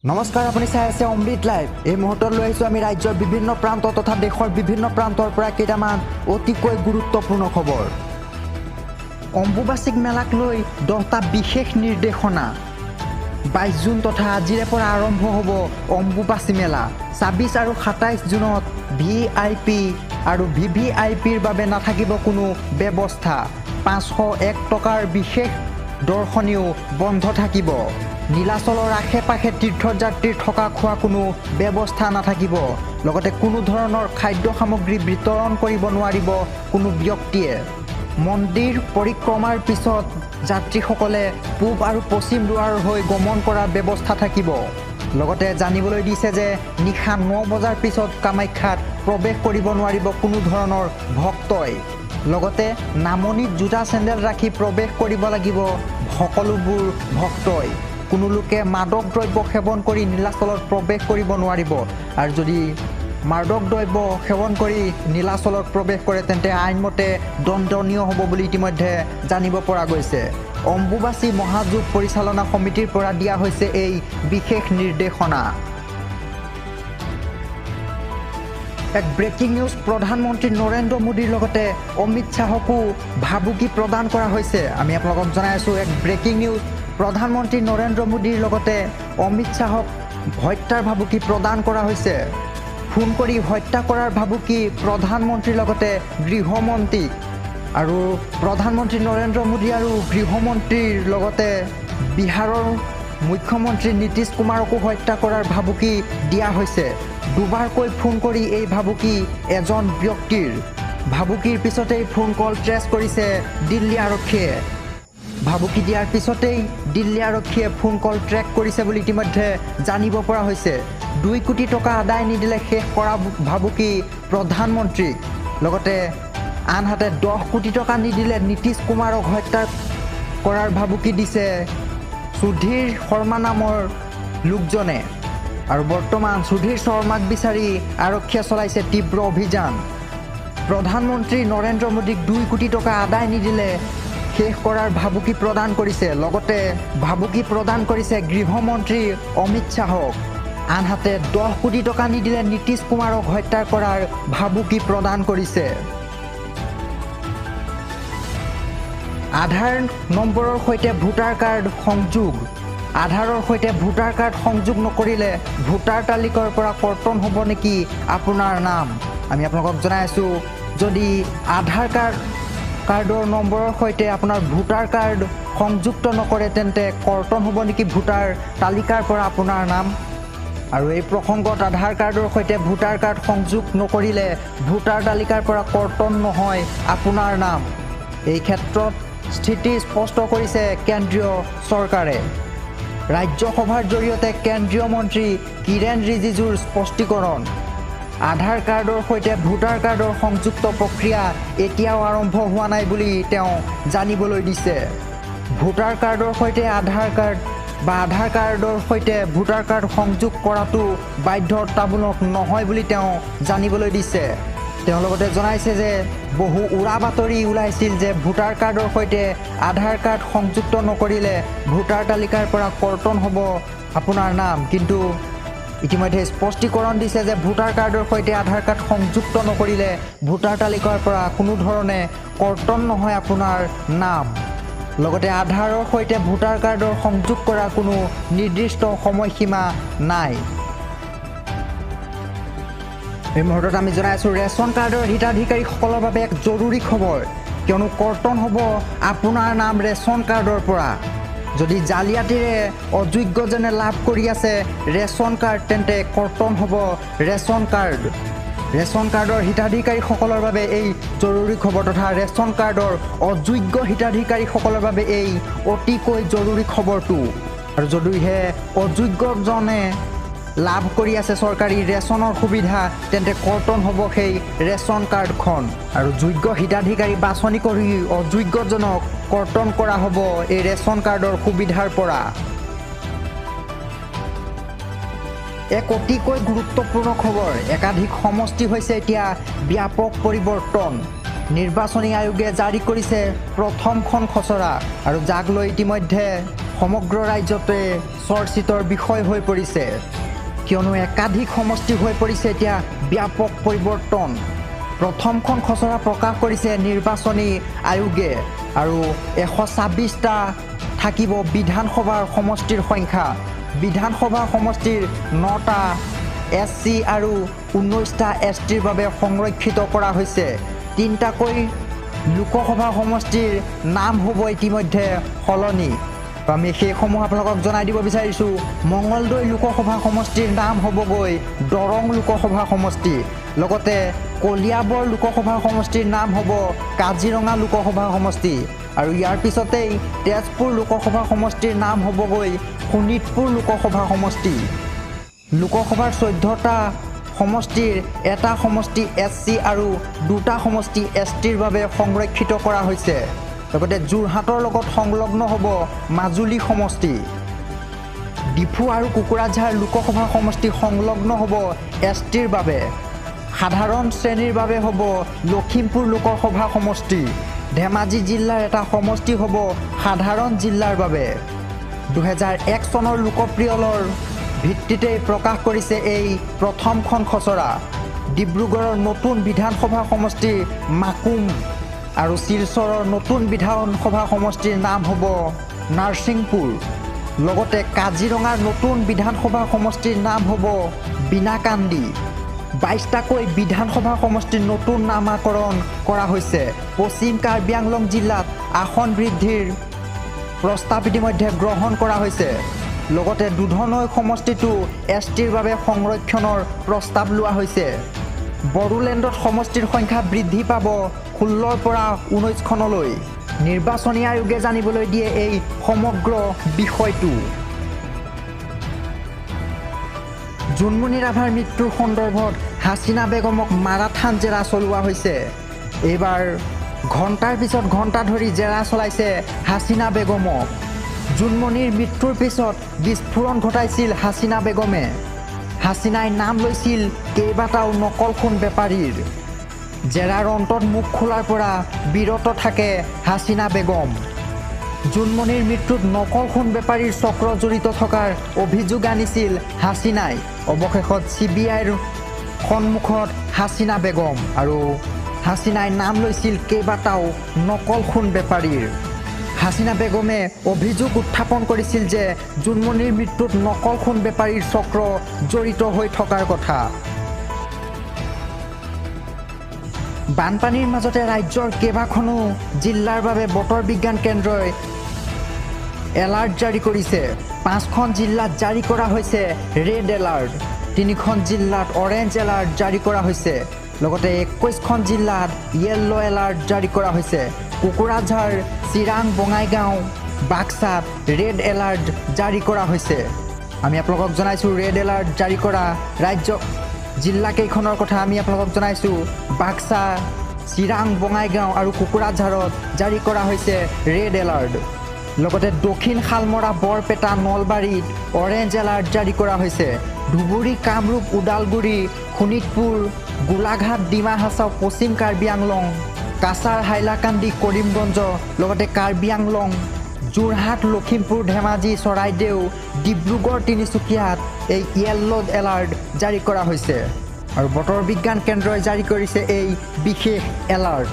নমস্কাৰ, আপুনি চাই আছে অমৃত লাইভ। এই মুহূৰ্তত লৈ আহিছোঁ আমি ৰাজ্যৰ বিভিন্ন প্ৰান্ত তথা দেশৰ বিভিন্ন প্ৰান্তৰ পৰা কেইটামান অতিকৈ গুৰুত্বপূৰ্ণ খবৰ। অম্বুবাচীক মেলাক লৈ 10টা বিশেষ নিৰ্দেশনা। 22 জুন তথা আজিৰে পৰা আৰম্ভ হ'ব অম্বুবাচী মেলা। 26 আৰু 27 জুনত VIP আৰু VVIPৰ বাবে নাথাকিব কোনো ব্যৱস্থা। 501 টকাৰ বিশেষ দৰ্শনীও বন্ধ থাকিব। নীলাচলৰ আশে পাশে তীৰ্থযাত্ৰীৰ থকা খোৱা কোনো ব্যৱস্থা নাথাকিব। লগতে কোনো ধৰণৰ খাদ্য সামগ্ৰী বিতৰণ কৰিব নোৱাৰিব কোনো ব্যক্তিয়ে। মন্দিৰ পৰিক্ৰমাৰ পিছত যাত্ৰীসকলে পূব আৰু পশ্চিম দুৱাৰ হৈ গমন কৰাৰ ব্যৱস্থা থাকিব। লগতে জানিবলৈ দিছে যে নিশা 9 বজাৰ পিছত কামাখ্যাত প্ৰৱেশ কৰিব নোৱাৰিব কোনো ধৰণৰ ভক্তই। লগতে নামনিত জোতা চেণ্ডেল ৰাখি প্ৰৱেশ কৰিব লাগিব সকলোবোৰ ভক্তই। কোনো লোকে মাদক দ্ৰব্য সেৱন কৰি নীলাচলত প্ৰৱেশ কৰিব নোৱাৰিব। আৰু যদি মাদক দ্ৰব্য সেৱন কৰি নীলাচলত প্ৰৱেশ কৰে তেন্তে আইনমতে দণ্ডনীয় হ'ব বুলি ইতিমধ্যে জানিব পৰা গৈছে। অম্বুবাচী মহাযোগ পৰিচালনা সমিতিৰ পৰা দিয়া হৈছে এই বিশেষ নিৰ্দেশনা। এক ব্ৰেকিং নিউজ। প্ৰধানমন্ত্ৰী নৰেন্দ্ৰ মোদীৰ লগতে অমিত শ্বাহকো ভাবুকি প্ৰদান কৰা হৈছে। আমি আপোনালোকক জনাই আছোঁ এক ব্ৰেকিং নিউজ। প্ৰধানমন্ত্ৰী নৰেন্দ্ৰ মোদীৰ লগতে অমিত শ্বাহক হত্যাৰ ভাবুকি প্ৰদান কৰা হৈছে। ফোন কৰি হত্যা কৰাৰ ভাবুকি প্ৰধানমন্ত্ৰীৰ লগতে গৃহমন্ত্ৰীক। আৰু প্ৰধানমন্ত্ৰী নৰেন্দ্ৰ মোদী আৰু গৃহমন্ত্ৰীৰ লগতে বিহাৰৰ মুখ্যমন্ত্ৰী নীতিশ কুমাৰকো হত্যা কৰাৰ ভাবুকি দিয়া হৈছে। দুবাৰকৈ ফোন কৰি এই ভাবুকি এজন ব্যক্তিৰ। ভাবুকিৰ পিছতেই ফোন কল ট্ৰেছ কৰিছে দিল্লী আৰক্ষীয়ে। ভাবুকি দিয়াৰ পিছতেই দিল্লী আৰক্ষীয়ে ফোন কল ট্ৰেক কৰিছে বুলি ইতিমধ্যে জানিব পৰা হৈছে। 2 কোটি টকা আদায় নিদিলে শেষ কৰা ভাবুকি প্ৰধানমন্ত্ৰীক। লগতে আনহাতে 10 কোটি টকা নিদিলে নীতিশ কুমাৰক হত্যা কৰাৰ ভাবুকি দিছে সুধীৰ শৰ্মা নামৰ লোকজনে। আৰু বৰ্তমান সুধীৰ শৰ্মাক বিচাৰি আৰক্ষীয়ে চলাইছে তীব্ৰ অভিযান। প্ৰধানমন্ত্ৰী নৰেন্দ্ৰ মোদীক 2 কোটি টকা আদায় নিদিলে শেষ কৰাৰ ভাবুকি প্ৰদান কৰিছে। লগতে ভাবুকি প্ৰদান কৰিছে গৃহমন্ত্ৰী অমিত শ্বাহক। আনহাতে 10 কোটি টকা নিদিলে নীতিশ কুমাৰক হত্যা কৰাৰ ভাবুকি প্ৰদান কৰিছে। আধাৰ নম্বৰৰ সৈতে ভোটাৰ কাৰ্ড সংযোগ। আধাৰৰ সৈতে ভোটাৰ কাৰ্ড সংযোগ নকৰিলে ভোটাৰ তালিকাৰ পৰা কৰ্তন হ'ব নেকি আপোনাৰ নাম? আমি আপোনালোকক জনাই আছোঁ, যদি আধাৰ কাৰ্ডৰ নম্বৰৰ সৈতে আপোনাৰ ভোটাৰ কাৰ্ড সংযুক্ত নকৰে তেন্তে কৰ্তন হ'ব নেকি ভোটাৰ তালিকাৰ পৰা আপোনাৰ নাম? আৰু এই প্ৰসংগত আধাৰ কাৰ্ডৰ সৈতে ভোটাৰ কাৰ্ড সংযোগ নকৰিলে ভোটাৰ তালিকাৰ পৰা কৰ্তন নহয় আপোনাৰ নাম। এই ক্ষেত্ৰত স্থিতি স্পষ্ট কৰিছে কেন্দ্ৰীয় চৰকাৰে। ৰাজ্যসভাৰ জৰিয়তে কেন্দ্ৰীয় মন্ত্ৰী কিৰেণ ৰিজিজুৰ স্পষ্টীকৰণ। আধাৰ কাৰ্ডৰ সৈতে ভোটাৰ কাৰ্ডৰ সংযুক্ত প্ৰক্ৰিয়া এতিয়াও আৰম্ভ হোৱা নাই বুলি তেওঁ জানিবলৈ দিছে। ভোটাৰ কাৰ্ডৰ সৈতে আধাৰ কাৰ্ড বা আধাৰ কাৰ্ডৰ সৈতে ভোটাৰ কাৰ্ড সংযোগ কৰাটো বাধ্যতামূলক নহয় বুলি তেওঁ জানিবলৈ দিছে। তেওঁ লগতে জনাইছে যে বহু উৰা বাতৰি ওলাইছিল যে ভোটাৰ কাৰ্ডৰ সৈতে আধাৰ কাৰ্ড সংযুক্ত নকৰিলে ভোটাৰ তালিকাৰ পৰা কৰ্তন হ'ব আপোনাৰ নাম। কিন্তু ইতিমধ্যে স্পষ্টীকৰণ দিছে যে ভোটাৰ কাৰ্ডৰ সৈতে আধাৰ কাৰ্ড সংযুক্ত নকৰিলে ভোটাৰ তালিকাৰ পৰা কোনো ধৰণে কৰ্তন নহয় আপোনাৰ নাম। লগতে আধাৰৰ সৈতে ভোটাৰ কাৰ্ডৰ সংযোগ কৰা কোনো নিৰ্দিষ্ট সময়সীমা নাই। এই মুহূৰ্তত আমি জনাই আছোঁ ৰেচন কাৰ্ডৰ হিতাধিকাৰীসকলৰ বাবে এক জৰুৰী খবৰ, কিয়নো কৰ্তন হ'ব আপোনাৰ নাম ৰেচন কাৰ্ডৰ পৰা। যদি জালিয়াতিৰে অযোগ্যজনে লাভ কৰি আছে ৰেচন কাৰ্ড তেন্তে কৰ্তন হ'ব ৰেচন কাৰ্ড। ৰেচন কাৰ্ডৰ হিতাধিকাৰীসকলৰ বাবে এই জৰুৰী খবৰ তথা ৰেচন কাৰ্ডৰ অযোগ্য হিতাধিকাৰীসকলৰ বাবে এই অতিকৈ জৰুৰী খবৰটো। আৰু যদিহে অযোগ্যজনে লাভ কৰি আছে চৰকাৰী ৰেচনৰ সুবিধা তেন্তে কৰ্তন হ'ব সেই ৰেচন কাৰ্ডখন। আৰু যোগ্য হিতাধিকাৰী বাছনি কৰি অযোগ্যজনক কৰ্তন কৰা হ'ব এই ৰেচন কাৰ্ডৰ সুবিধাৰ পৰা। এক অতিকৈ গুৰুত্বপূৰ্ণ খবৰ। একাধিক সমষ্টি হৈছে এতিয়া ব্যাপক পৰিৱৰ্তন। নিৰ্বাচনী আয়োগে জাৰি কৰিছে প্ৰথমখন খচৰা আৰু যাক লৈ ইতিমধ্যে সমগ্ৰ ৰাজ্যতে চৰ্চিতৰ বিষয় হৈ পৰিছে, কিয়নো একাধিক সমষ্টি হৈ পৰিছে এতিয়া ব্যাপক পৰিৱৰ্তন। প্ৰথমখন খচৰা প্ৰকাশ কৰিছে নিৰ্বাচনী আয়োগে আৰু 126টা থাকিব বিধানসভাৰ সমষ্টিৰ সংখ্যা। বিধানসভা সমষ্টিৰ 9টা SC আৰু 19টা STৰ বাবে সংৰক্ষিত কৰা হৈছে। 3টাকৈ লোকসভা সমষ্টিৰ নাম হ'ব ইতিমধ্যে সলনি। আমি সেইসমূহ আপোনালোকক জনাই দিব বিচাৰিছোঁ। মঙলদৈ লোকসভা সমষ্টিৰ নাম হ'বগৈ দৰং লোকসভা সমষ্টি। লগতে কলিয়াবৰ লোকসভা সমষ্টিৰ নাম হ'ব কাজিৰঙা লোকসভা সমষ্টি। আৰু ইয়াৰ পিছতেই তেজপুৰ লোকসভা সমষ্টিৰ নাম হ'বগৈ শোণিতপুৰ লোকসভা সমষ্টি। লোকসভাৰ 14টা সমষ্টিৰ এটা সমষ্টি SC আৰু 2টা সমষ্টি STৰ বাবে সংৰক্ষিত কৰা হৈছে। লগতে যোৰহাটৰ লগত সংলগ্ন হ'ব মাজুলী সমষ্টি। ডিফু আৰু কোকৰাঝাৰ লোকসভা সমষ্টি সংলগ্ন হ'ব STৰ বাবে। সাধাৰণ শ্ৰেণীৰ বাবে হ'ব লখিমপুৰ লোকসভা সমষ্টি। ধেমাজি জিলাৰ এটা সমষ্টি হ'ব সাধাৰণ জিলাৰ বাবে। 2001 চনৰ লোকপ্ৰিয়লৰ ভিত্তিতেই প্ৰকাশ কৰিছে এই প্ৰথমখন খচৰা। ডিব্ৰুগড়ৰ নতুন বিধানসভা সমষ্টি মাকুম আৰু শিলচৰৰ নতুন বিধানসভা সমষ্টিৰ নাম হ'ব নাৰছিংপুৰ। লগতে কাজিৰঙাৰ নতুন বিধানসভা সমষ্টিৰ নাম হ'ব বিনাকান্দি। 22টাকৈ বিধানসভা সমষ্টিৰ নতুন নামাকৰণ কৰা হৈছে। পশ্চিম কাৰ্বি আংলং জিলাত আসন বৃদ্ধিৰ প্ৰস্তাৱ ইতিমধ্যে গ্ৰহণ কৰা হৈছে। লগতে দুধনৈ সমষ্টিটো STৰ বাবে সংৰক্ষণৰ প্ৰস্তাৱ লোৱা হৈছে। বড়োলেণ্ডত সমষ্টিৰ সংখ্যা বৃদ্ধি পাব 16ৰ পৰা 19খনলৈ। নিৰ্বাচনী আয়োগে জানিবলৈ দিয়ে এই সমগ্ৰ বিষয়টো। জোনমণি ৰাভাৰ মৃত্যুৰ সন্দৰ্ভত হাছিনা বেগমক মাৰাথান জেৰা চলোৱা হৈছে। এইবাৰ ঘণ্টাৰ পিছত ঘণ্টা ধৰি জেৰা চলাইছে হাছিনা বেগমক। জোনমণিৰ মৃত্যুৰ পিছত বিস্ফোৰণ ঘটাইছিল হাছিনা বেগমে। হাছিনাই নাম লৈছিল কেইবাটাও নকল সোণ বেপাৰীৰ। জেৰাৰ অন্তত মুখ খোলাৰ পৰা বিৰত থাকে হাছিনা বেগম। জোনমণিৰ মৃত্যুত নকল সোণ বেপাৰীৰ চক্ৰ জড়িত থকাৰ অভিযোগ আনিছিল হাছিনাই। অৱশেষত CBIৰ সন্মুখত হাছিনা বেগম আৰু হাছিনাই নাম লৈছিল কেইবাটাও নকল সোণ বেপাৰীৰ। হাছিনা বেগমে অভিযোগ উত্থাপন কৰিছিল যে জোনমণিৰ মৃত্যুত নকল সোণ বেপাৰীৰ চক্ৰ জড়িত হৈ থকাৰ কথা। বানপানীৰ মাজতে ৰাজ্যৰ কেইবাখনো জিলাৰ বাবে বতৰ বিজ্ঞান কেন্দ্ৰই এলাৰ্ট জাৰি কৰিছে। 5খন জিলাত জাৰি কৰা হৈছে ৰেড এলাৰ্ট। 3খন জিলাত অৰেঞ্জ এলাৰ্ট জাৰি কৰা হৈছে। লগতে 21খন জিলাত য়েল্লো এলাৰ্ট জাৰি কৰা হৈছে। কোকৰাঝাৰ, চিৰাং, বঙাইগাঁও, বাক্সাত ৰেড এলাৰ্ট জাৰি কৰা হৈছে। আমি আপোনালোকক জনাইছোঁ ৰেড এলাৰ্ট জাৰি কৰা ৰাজ্য জিলাকেইখনৰ কথা আমি আপোনালোকক জনাইছোঁ। বাক্সা, চিৰাং, বঙাইগাঁও আৰু কোকৰাঝাৰত জাৰি কৰা হৈছে ৰেড এলাৰ্ট। লগতে দক্ষিণ শালমৰা, বৰপেটা, নলবাৰীত অৰেঞ্জ এলাৰ্ট জাৰি কৰা হৈছে। ধুবুৰী, কামৰূপ, ওদালগুৰি, শোণিতপুৰ, গোলাঘাট, ডিমা হাছাও, পশ্চিম কাৰ্বি আংলং, কাছাৰ, হাইলাকান্দি, কৰিমগঞ্জ, লগতে কাৰ্বি আংলং, যোৰহাট, লখিমপুৰ, ধেমাজি, চৰাইদেউ, ডিব্ৰুগড়, তিনিচুকীয়াত এই য়েল্লো এলাৰ্ট জাৰি কৰা হৈছে। আৰু বতৰ বিজ্ঞান কেন্দ্ৰই জাৰি কৰিছে এই বিশেষ এলাৰ্ট।